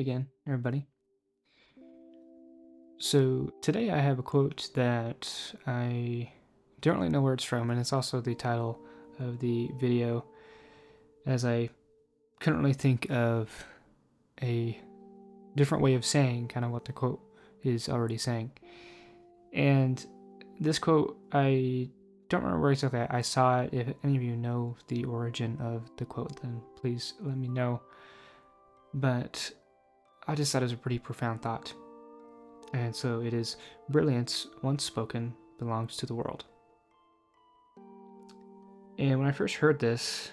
Hey again, everybody. So today I have a quote that I don't really know where it's from, and it's also the title of the video, as I couldn't really think of a different way of saying kind of what the quote is already saying. And this quote, I don't remember where exactly I saw it. If any of you know the origin of the quote, then please let me know. But I just thought it was a pretty profound thought. And so it is: brilliance, once spoken, belongs to the world. And when I first heard this,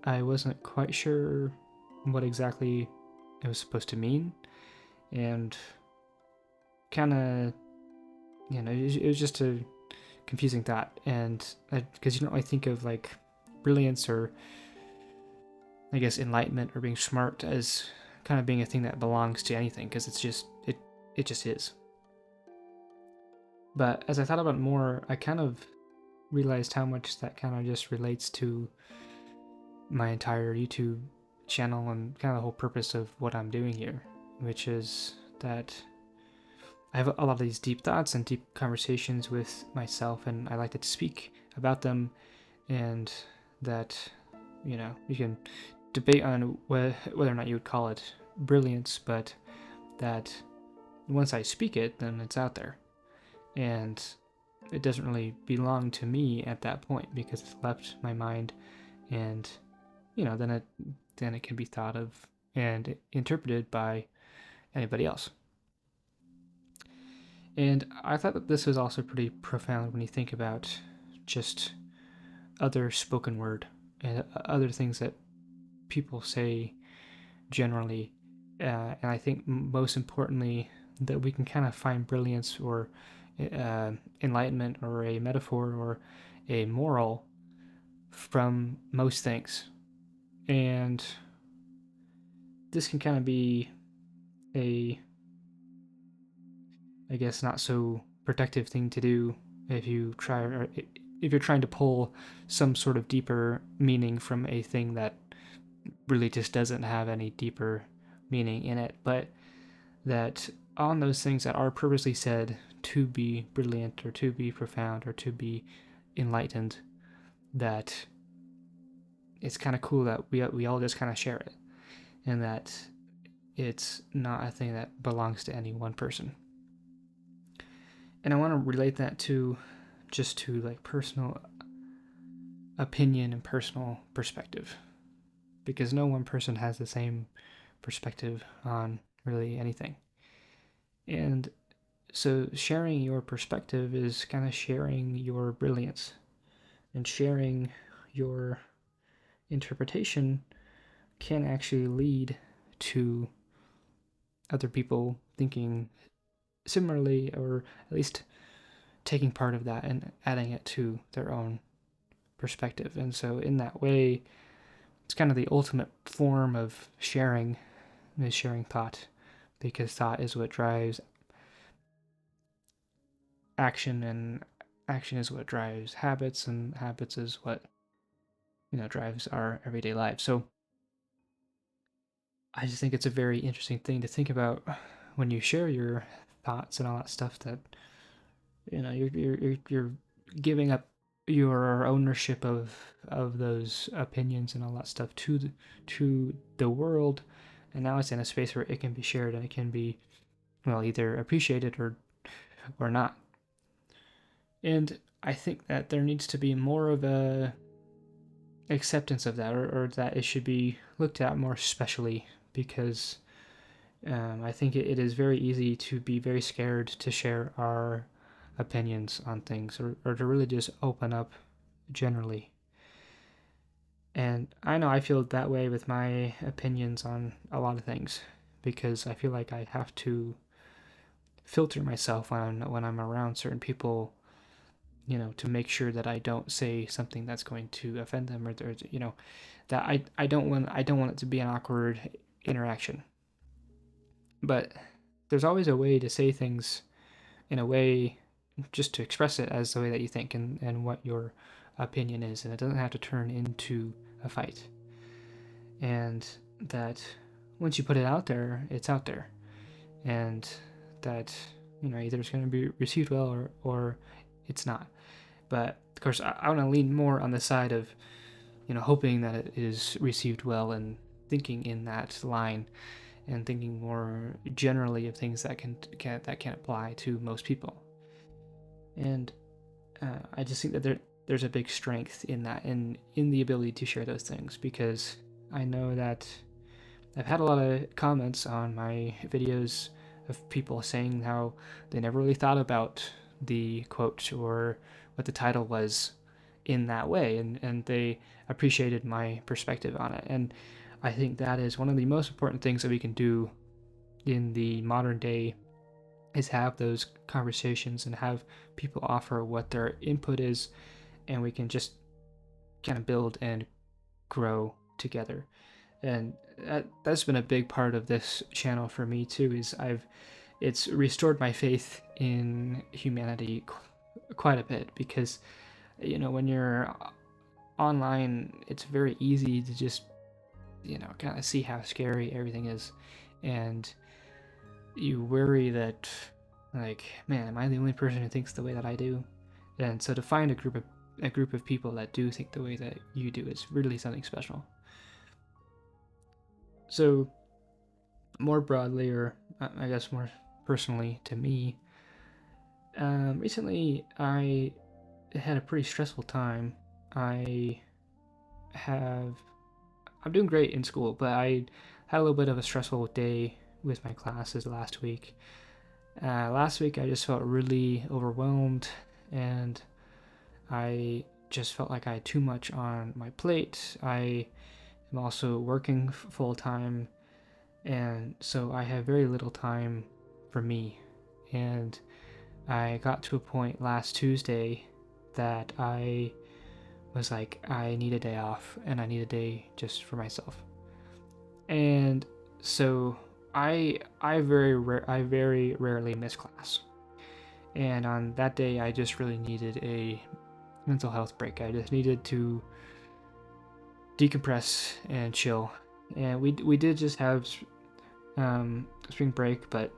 I wasn't quite sure what exactly it was supposed to mean. And kind of, it was just a confusing thought. And because you don't really think of like brilliance or, I guess, enlightenment or being smart as kind of being a thing that belongs to anything, because it just is. But as I thought about it more, I kind of realized how much that kind of just relates to my entire YouTube channel and kind of the whole purpose of what I'm doing here, which is that I have a lot of these deep thoughts and deep conversations with myself, and I like to speak about them, and that, you can debate on whether or not you would call it brilliance, but that once I speak it, then it's out there. And it doesn't really belong to me at that point because it's left my mind, and then it can be thought of and interpreted by anybody else. And I thought that this was also pretty profound when you think about just other spoken word and other things that people say generally. And I think most importantly, that we can kind of find brilliance or enlightenment or a metaphor or a moral from most things. And this can kind of be a, I guess, not so protective thing to do if you try, or if you're trying to pull some sort of deeper meaning from a thing that really just doesn't have any deeper meaning in it. But that on those things that are purposely said to be brilliant or to be profound or to be enlightened, that it's kind of cool that we all just kind of share it, and that it's not a thing that belongs to any one person. And I want to relate that to like personal opinion and personal perspective, because no one person has the same perspective on really anything. And so sharing your perspective is kind of sharing your brilliance, and sharing your interpretation can actually lead to other people thinking similarly, or at least taking part of that and adding it to their own perspective. And so in that way, it's kind of the ultimate form of sharing, is sharing thought, because thought is what drives action, and action is what drives habits, and habits is what drives our everyday lives. So I just think it's a very interesting thing to think about when you share your thoughts and all that stuff, that you're giving up your ownership of those opinions and all that stuff to the world, and now it's in a space where it can be shared, and it can be, well, either appreciated or not. And I think that there needs to be more of a acceptance of that, or that it should be looked at more specially, because I think it is very easy to be very scared to share our opinions on things, or to really just open up generally. And I know I feel that way with my opinions on a lot of things, because I feel like I have to filter myself when I'm around certain people, to make sure that I don't say something that's going to offend them, or that I don't want it to be an awkward interaction. But there's always a way to say things in a way just to express it as the way that you think, and what your opinion is, and it doesn't have to turn into a fight. And that once you put it out there, it's out there, and that either it's going to be received well or it's not. But of course, I want to lean more on the side of hoping that it is received well and thinking in that line and thinking more generally of things that can apply to most people. And I just think that there's a big strength in that and in the ability to share those things, because I know that I've had a lot of comments on my videos of people saying how they never really thought about the quote or what the title was in that way, and they appreciated my perspective on it. And I think that is one of the most important things that we can do in the modern day, is have those conversations and have people offer what their input is, and we can just kind of build and grow together. And that's been a big part of this channel for me too, is it's restored my faith in humanity quite a bit, because when you're online, it's very easy to just kind of see how scary everything is, and you worry that, like, man, am I the only person who thinks the way that I do? And so to find a group of people that do think the way that you do is really something special. So more broadly, or I guess more personally to me, recently I had a pretty stressful time. I'm doing great in school, but I had a little bit of a stressful day with my classes last week. Last week I just felt really overwhelmed, and I just felt like I had too much on my plate. I am also working full time, and so I have very little time for me. And I got to a point last Tuesday that I was like, I need a day off, and I need a day just for myself. And so I very rarely miss class. And on that day, I just really needed a mental health break. I just needed to decompress and chill. And we did just have spring break, but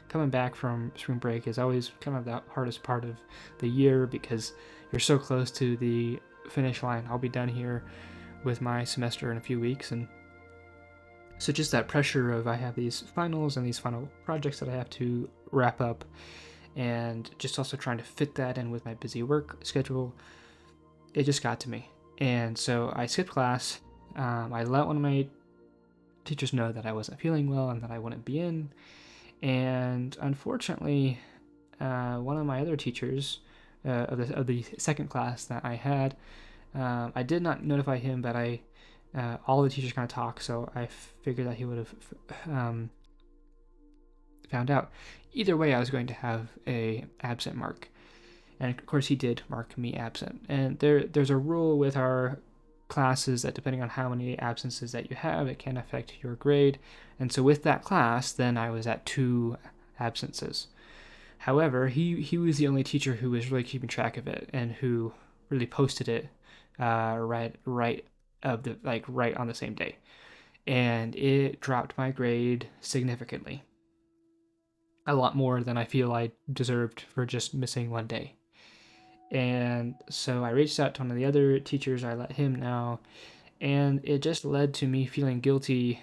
coming back from spring break is always kind of the hardest part of the year, because you're so close to the finish line. I'll be done here with my semester in a few weeks, and so just that pressure of I have these finals and these final projects that I have to wrap up, and just also trying to fit that in with my busy work schedule, it just got to me. And so I skipped class. I let one of my teachers know that I wasn't feeling well and that I wouldn't be in. And unfortunately, one of my other teachers of the second class that I had, I did not notify him, but all the teachers kind of talk, so I figured that he would have found out. Either way, I was going to have a absent mark, and of course he did mark me absent. And there's a rule with our classes that depending on how many absences that you have, it can affect your grade. And so with that class, then I was at 2 absences. However, he was the only teacher who was really keeping track of it and who really posted it right on the same day, and it dropped my grade significantly, a lot more than I feel I deserved for just missing one day. And so I reached out to one of the other teachers. I let him know, and it just led to me feeling guilty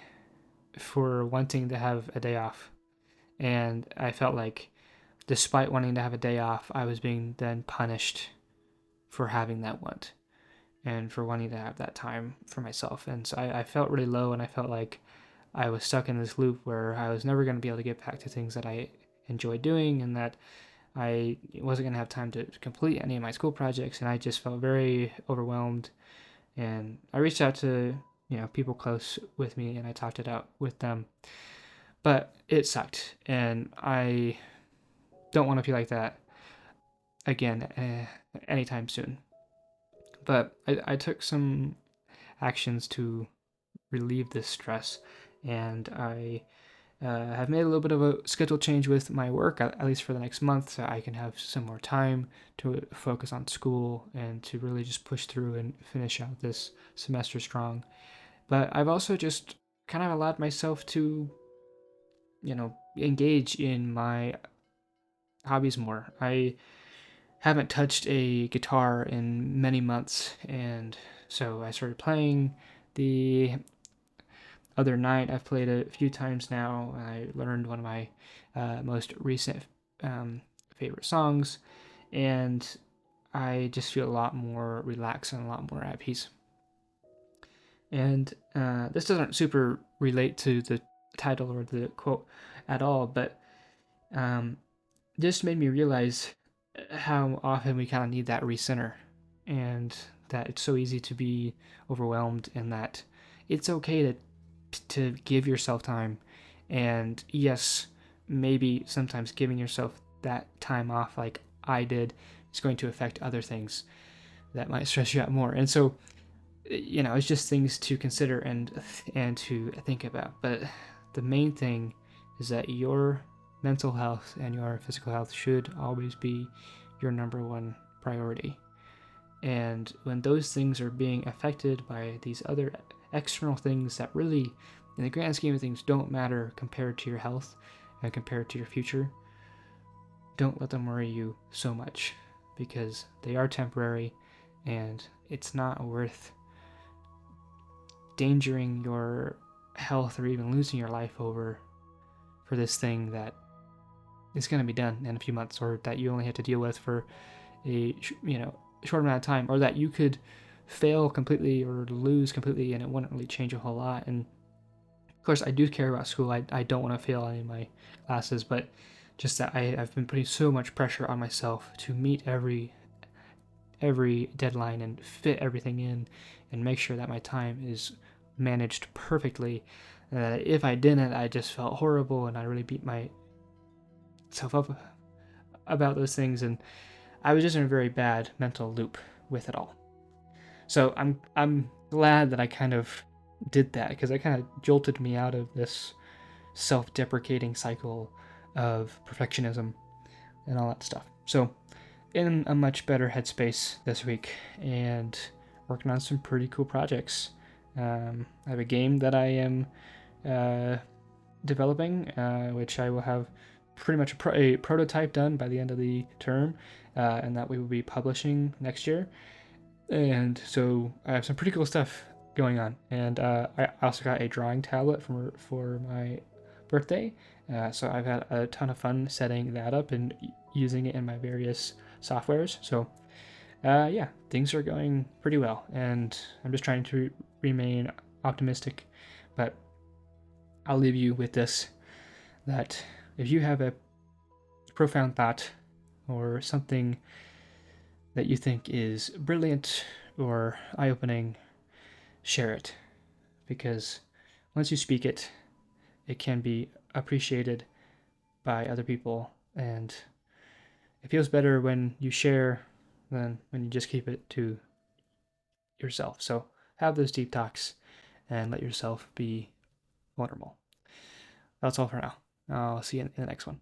for wanting to have a day off. And I felt like, despite wanting to have a day off, I was being then punished for having that want and for wanting to have that time for myself. And so I felt really low, and I felt like I was stuck in this loop where I was never going to be able to get back to things that I enjoy doing, and that I wasn't going to have time to complete any of my school projects. And I just felt very overwhelmed. And I reached out to people close with me, and I talked it out with them. But it sucked, and I don't want to feel like that again anytime soon. But I took some actions to relieve this stress, and I have made a little bit of a schedule change with my work, at least for the next month, so I can have some more time to focus on school and to really just push through and finish out this semester strong. But I've also just kind of allowed myself to, engage in my hobbies more. I haven't touched a guitar in many months, and so I started playing the other night. I've played a few times now. I learned one of my most recent um, favorite songs, and I just feel a lot more relaxed and a lot more at peace. And this doesn't super relate to the title or the quote at all, but um, just made me realize how often we kind of need that recenter, and that it's so easy to be overwhelmed, and that it's okay to give yourself time. And yes, maybe sometimes giving yourself that time off, like I did, is going to affect other things that might stress you out more. And so, it's just things to consider and to think about. But the main thing is that your mental health and your physical health should always be your number one priority. And when those things are being affected by these other external things that really, in the grand scheme of things, don't matter compared to your health and compared to your future, don't let them worry you so much, because they are temporary, and it's not worth endangering your health or even losing your life over for this thing that is going to be done in a few months, or that you only have to deal with for a short amount of time, or that you could fail completely or lose completely and it wouldn't really change a whole lot. And of course, I do care about school. I don't want to fail any of my classes, but just that I've been putting so much pressure on myself to meet every deadline and fit everything in and make sure that my time is managed perfectly. If I didn't, I just felt horrible, and I really beat myself up about those things, and I was just in a very bad mental loop with it all. So I'm glad that I kind of did that, because it kind of jolted me out of this self-deprecating cycle of perfectionism and all that stuff. So in a much better headspace this week, and working on some pretty cool projects. I have a game that I am uh, developing, which I will have pretty much a prototype done by the end of the term, and that we will be publishing next year. And so I have some pretty cool stuff going on. And I also got a drawing tablet for my birthday. So I've had a ton of fun setting that up and using it in my various softwares. So yeah, things are going pretty well, and I'm just trying to remain optimistic. But I'll leave you with this: that if you have a profound thought or something that you think is brilliant or eye opening, share it. Because once you speak it, it can be appreciated by other people, and it feels better when you share than when you just keep it to yourself. So have those deep talks and let yourself be vulnerable. That's all for now. I'll see you in the next one.